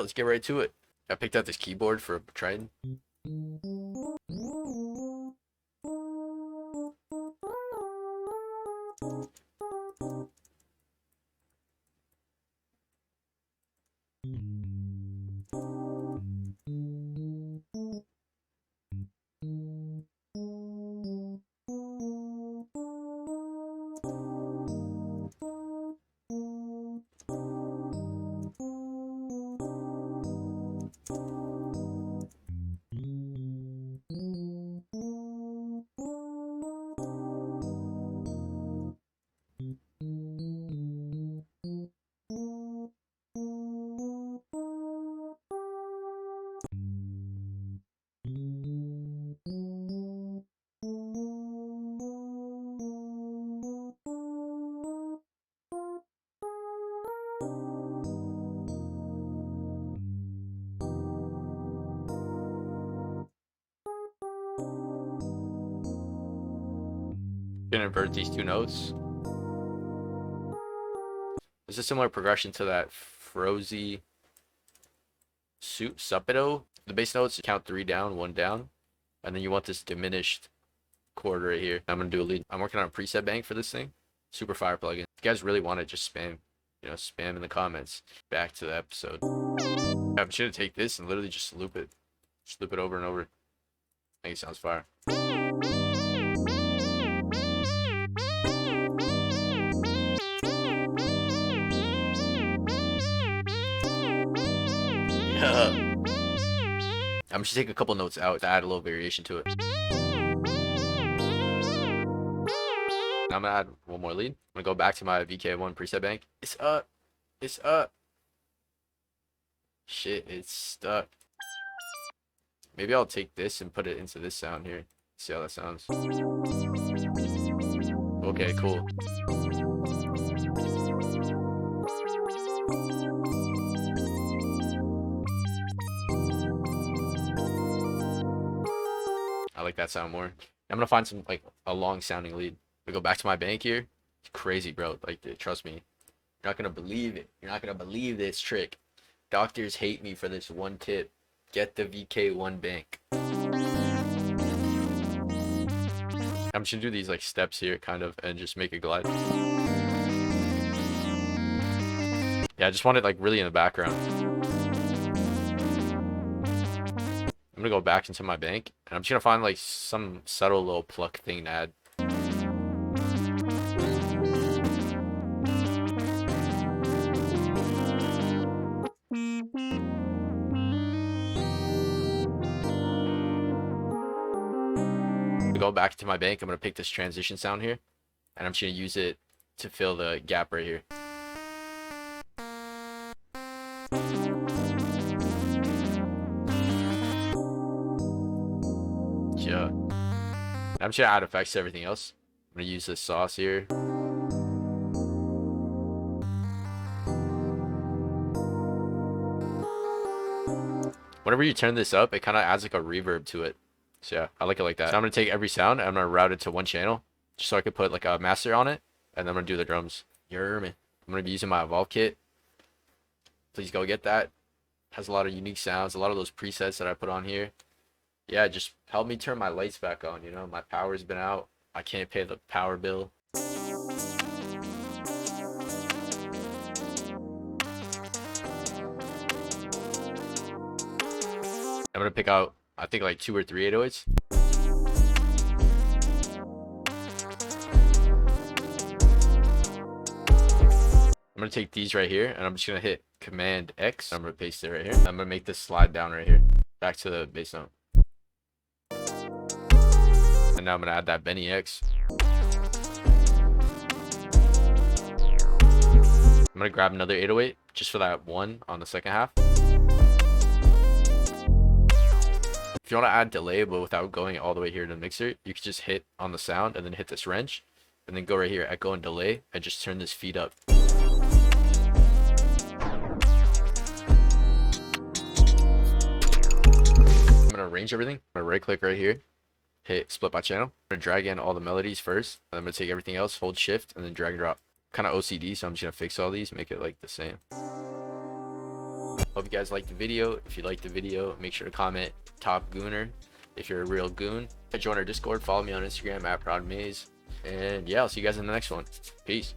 let's get right to it. I picked out this keyboard for Triton. Gonna invert these two notes. There's a similar progression to that Frozy Supido. The bass notes count 3 down, 1 down, and then you want this diminished chord right here. I'm gonna do a lead. I'm working on a preset bank for this thing. Super fire plugin. If you guys really want it, just spam, spam in the comments. Back to the episode. I'm just gonna take this and literally just loop it. Just loop it over and over. I think it sounds fire. I'm just take a couple notes out to add a little variation to it. Now I'm gonna add one more lead. I'm gonna go back to my VK1 preset bank. It's up. It's up. Shit, it's stuck. Maybe I'll take this and put it into this sound here. See how that sounds. Okay, cool. I like that sound more. I'm gonna find some like a long sounding lead. I go back to my bank here. It's crazy, bro. Like, trust me, you're not gonna believe it. You're not gonna believe this trick. Doctors hate me for this one tip. Get the VK1 bank. I'm just gonna do these like steps here, kind of, and just make it glide. Yeah, I just want it like really in the background. I'm gonna go back into my bank, and I'm just gonna find like some subtle little pluck thing to add. Go back to my bank. I'm gonna pick this transition sound here, and I'm just gonna use it to fill the gap right here. Yeah. I'm just gonna add effects to everything else. I'm gonna use this sauce here. Whenever you turn this up, it kind of adds like a reverb to it. So yeah, I like it like that. So I'm gonna take every sound and I'm gonna route it to one channel, just so I could put like a master on it, and then I'm gonna do the drums. I'm gonna be using my Evolve kit. Please go get that. Has a lot of unique sounds, a lot of those presets that I put on here. Yeah, just help me turn my lights back on. My power's been out. I can't pay the power bill. I'm gonna pick out, I think, like 2 or 3 808s. I'm gonna take these right here, and I'm just gonna hit Command X. I'm gonna paste it right here. I'm gonna make this slide down right here, back to the bass note. And now I'm gonna add that Benny X. I'm gonna grab another 808 just for that one on the second half. If you want to add delay but without going all the way here to the mixer, you can just hit on the sound and then hit this wrench, and then go right here, echo and delay, and just turn this feed up. I'm gonna arrange everything. I'm gonna right click right here, hit split by channel. I'm gonna drag in all the melodies first, and I'm gonna take everything else, hold shift, and then drag and drop. Kind of OCD, so I'm just gonna fix all these, make it like the same. Hope you guys liked the video. If you liked the video, make sure to comment top gooner if you're a real goon. Join our Discord, follow me on Instagram at ProudMaze. And yeah, I'll see you guys in the next one. Peace.